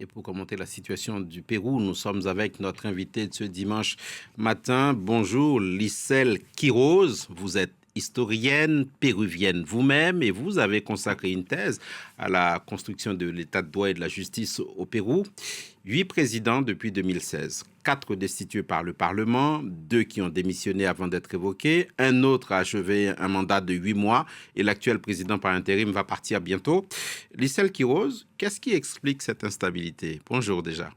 Et pour commenter la situation du Pérou, nous sommes avec notre invité de ce dimanche matin. Bonjour, Lissel Quiroz. Vous êtes historienne péruvienne vous-même et vous avez consacré une thèse à la construction de l'état de droit et de la justice au Pérou. 8 présidents depuis 2016, 4 destitués par le Parlement, 2 qui ont démissionné avant d'être évoqués, un autre a achevé un mandat de 8 mois et l'actuel président par intérim va partir bientôt. Lissel Quiroz, qu'est-ce qui explique cette instabilité? Bonjour déjà.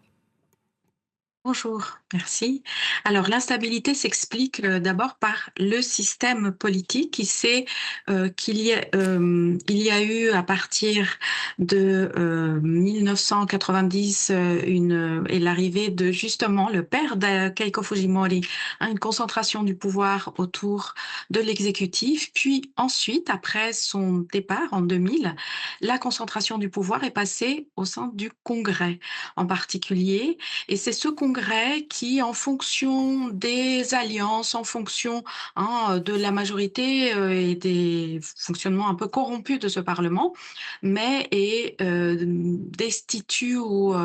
Bonjour, merci. Alors, l'instabilité s'explique d'abord par le système politique il y a eu à partir de 1990 et l'arrivée de justement le père de Keiko Fujimori, hein, une concentration du pouvoir autour de l'exécutif. Puis ensuite, après son départ en 2000, la concentration du pouvoir est passée au sein du Congrès en particulier. Et c'est ce congrès qui, en fonction des alliances, en fonction, hein, de la majorité, et des fonctionnements un peu corrompus de ce parlement, destitue ou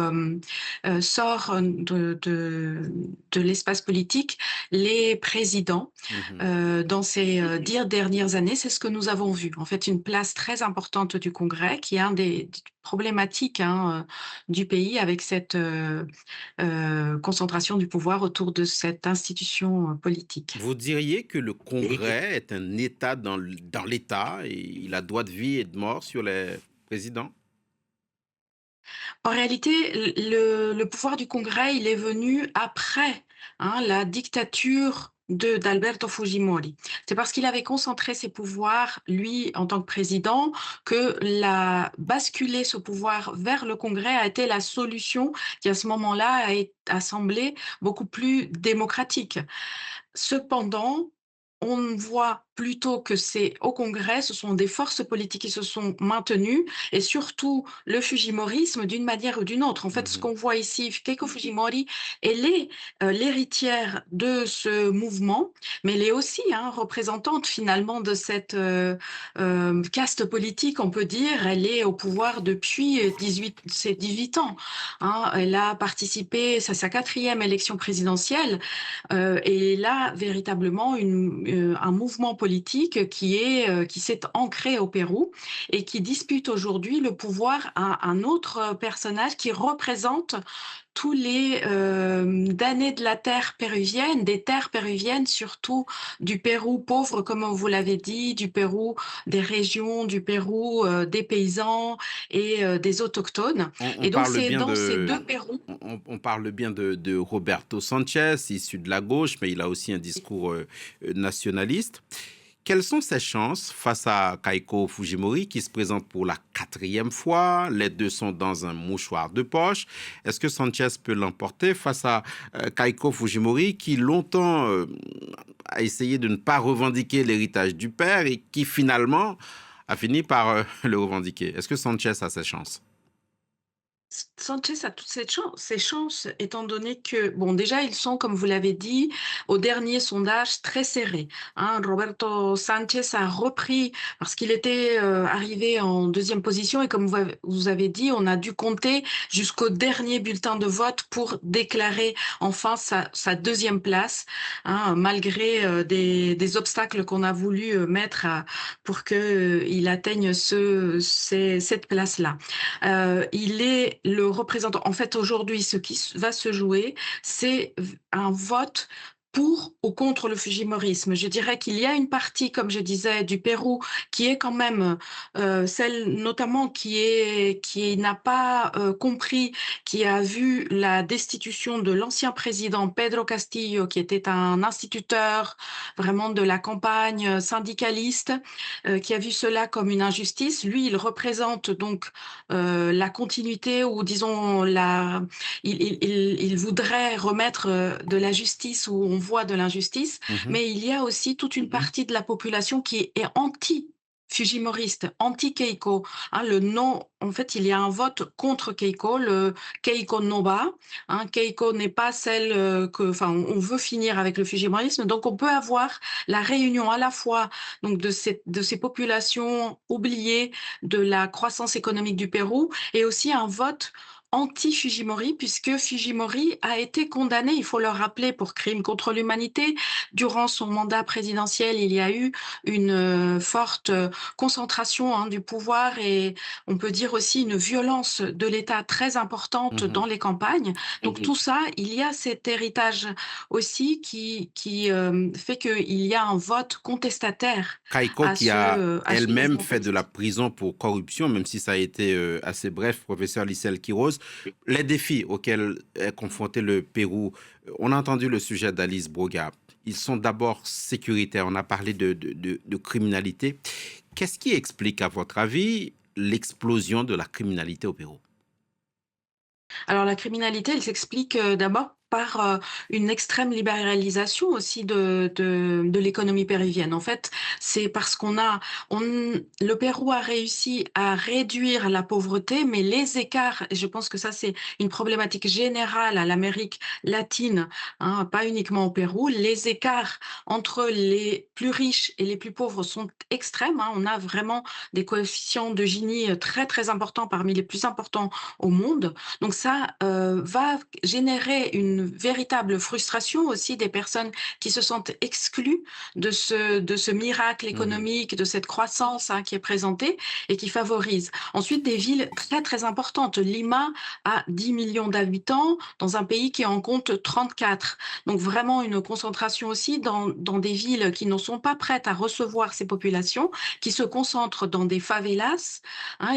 sort de l'espace politique les présidents. Mhm. Dans ces 10 dernières années, c'est ce que nous avons vu. En fait, une place très importante du congrès qui est un des problématiques, hein, du pays avec cette concentration du pouvoir autour de cette institution politique. Vous diriez que le Congrès est un État dans l'État et il a droit de vie et de mort sur les présidents? En réalité, le pouvoir du Congrès, il est venu après, hein, la dictature d'Alberto Fujimori. C'est parce qu'il avait concentré ses pouvoirs, lui, en tant que président, que basculer ce pouvoir vers le Congrès a été la solution qui, à ce moment-là, a semblé beaucoup plus démocratique. Cependant, on voit plutôt que c'est au Congrès, ce sont des forces politiques qui se sont maintenues et surtout le fujimorisme d'une manière ou d'une autre. En fait, ce Mhm. qu'on voit ici, Keiko Fujimori, elle est l'héritière de ce mouvement, mais elle est aussi, hein, représentante finalement de cette caste politique, on peut dire. Elle est au pouvoir depuis 18 ans, hein. Elle a participé, c'est sa quatrième élection présidentielle. Et là, véritablement, un mouvement politique qui s'est ancré au Pérou et qui dispute aujourd'hui le pouvoir à un autre personnage qui représente tous les damnés de la terre péruvienne, des terres péruviennes, surtout du Pérou pauvre, comme vous l'avez dit, du Pérou, des régions du Pérou, des paysans et des autochtones. On Et donc, parle c'est bien dans ces de, deux Pérous. on parle bien de Roberto Sanchez, issu de la gauche, mais il a aussi un discours nationaliste. Quelles sont ses chances face à Keiko Fujimori qui se présente pour la quatrième fois? Les deux sont dans un mouchoir de poche. Est-ce que Sanchez peut l'emporter face à Keiko Fujimori qui longtemps a essayé de ne pas revendiquer l'héritage du père et qui finalement a fini par le revendiquer? Est-ce que Sanchez a ses chances? Sanchez a toutes ses chances, étant donné que, bon, déjà, ils sont, comme vous l'avez dit, au dernier sondage très serré, hein. Roberto Sanchez a repris parce qu'il était arrivé en deuxième position et comme vous avez dit, on a dû compter jusqu'au dernier bulletin de vote pour déclarer enfin sa deuxième place, hein, malgré des obstacles qu'on a voulu mettre pour qu'il atteigne cette place-là. Il est le représentant. En fait, aujourd'hui, ce qui va se jouer, c'est un vote pour ou contre le fujimorisme. Je dirais qu'il y a une partie, comme je disais, du Pérou qui est quand même celle notamment qui n'a pas compris, qui a vu la destitution de l'ancien président Pedro Castillo, qui était un instituteur vraiment de la campagne syndicaliste, qui a vu cela comme une injustice. Lui, il représente donc la continuité ou disons il voudrait remettre de la justice où on voit de l'injustice, Mhm. mais il y a aussi toute une partie de la population qui est anti Fujimoriste, anti-Keiko, hein, le non, en fait, il y a un vote contre Keiko, le Keiko Noba, hein. Keiko n'est pas celle enfin, on veut finir avec le Fujimorisme, donc on peut avoir la réunion à la fois donc de ces populations oubliées de la croissance économique du Pérou et aussi un vote anti-Fujimori, puisque Fujimori a été condamné, il faut le rappeler, pour crimes contre l'humanité. Durant son mandat présidentiel, il y a eu une forte concentration du pouvoir et on peut dire aussi une violence de l'État très importante Mhm. dans les campagnes. Donc tout ça, il y a cet héritage aussi qui fait qu'il y a un vote contestataire Kaiko à qui a à chez les elle-même fait de la islamistes. prison pour corruption, même si ça a été assez bref, professeur Lissel Quiroz. Les défis auxquels est confronté le Pérou, on a entendu le sujet d'Alice Broga. Ils sont d'abord sécuritaires. On a parlé de criminalité. Qu'est-ce qui explique, à votre avis, l'explosion de la criminalité au Pérou? Alors la criminalité, elle s'explique, d'abord par, une extrême libéralisation aussi de l'économie péruvienne. En fait, c'est parce on le Pérou a réussi à réduire la pauvreté, mais les écarts et je pense que ça, c'est une problématique générale à l'Amérique latine, pas uniquement au Pérou. Les écarts entre les plus riches et les plus pauvres sont extrêmes, On a vraiment des coefficients de Gini, très, très importants, parmi les plus importants au monde. Donc ça, va générer une véritable frustration aussi des personnes qui se sentent exclues de ce miracle Mhm. économique, de cette croissance, qui est présentée et qui favorise. Ensuite, des villes très, très importantes. Lima a 10 millions d'habitants dans un pays qui en compte 34. Donc vraiment une concentration aussi dans des villes qui ne sont pas prêtes à recevoir ces populations, qui se concentrent dans des favelas,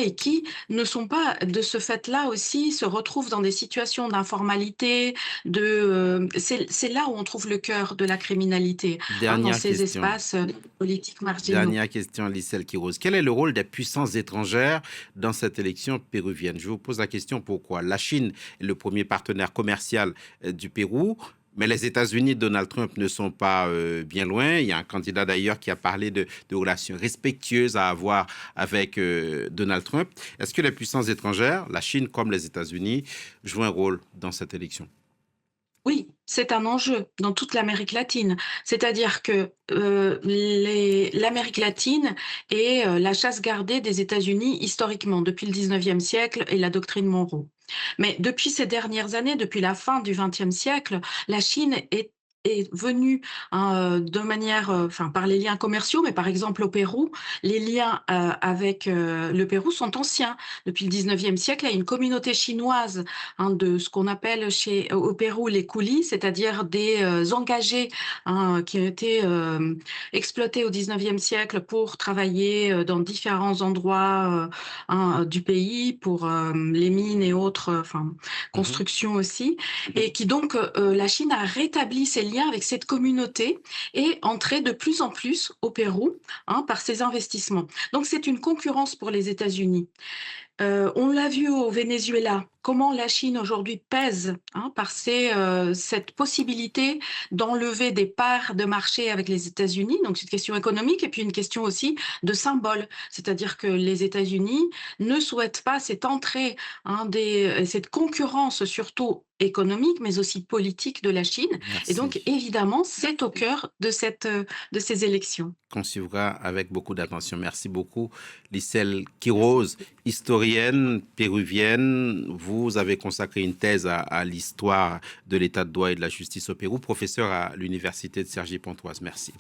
et qui ne sont pas de ce fait-là aussi, se retrouvent dans des situations d'informalité, c'est là où on trouve le cœur de la criminalité, dans Dernière ces question. espaces, politiques marginaux. Dernière question, Lissel Quiroz. Quel est le rôle des puissances étrangères dans cette élection péruvienne? Je vous pose la question pourquoi. La Chine est le premier partenaire commercial du Pérou, mais les États-Unis, Donald Trump, ne sont pas bien loin. Il y a un candidat d'ailleurs qui a parlé de relations respectueuses à avoir avec Donald Trump. Est-ce que les puissances étrangères, la Chine comme les États-Unis, jouent un rôle dans cette élection? Oui, c'est un enjeu dans toute l'Amérique latine. C'est-à-dire que, l'Amérique latine est, la chasse gardée des États-Unis historiquement, depuis le 19e siècle et la doctrine Monroe. Mais depuis ces dernières années, depuis la fin du 20e siècle, la Chine est venue, de manière, enfin par les liens commerciaux, mais par exemple au Pérou, les liens, avec, le Pérou sont anciens. Depuis le 19e siècle, il y a une communauté chinoise de ce qu'on appelle au Pérou les coulis, c'est-à-dire des engagés qui ont été exploités au 19e siècle pour travailler dans différents endroits du pays, pour les mines et autres, enfin, Mhm. constructions aussi, et qui donc, la Chine a rétabli ses liens avec cette communauté et entrait de plus en plus au Pérou par ses investissements. Donc c'est une concurrence pour les États-Unis. On l'a vu au Venezuela, comment la Chine aujourd'hui pèse, par cette possibilité d'enlever des parts de marché avec les États-Unis. Donc c'est une question économique et puis une question aussi de symbole. C'est-à-dire que les États-Unis ne souhaitent pas cette entrée, cette concurrence surtout économique, mais aussi politique de la Chine. Et donc Merci. évidemment, c'est au cœur de ces élections. Qu'on suivra avec beaucoup d'attention. Merci beaucoup, Lissel Merci Quiroz, beaucoup. historienne péruvienne. Vous avez consacré une thèse à l'histoire de l'état de droit et de la justice au Pérou, professeur à l'université de Cergy-Pontoise. Merci.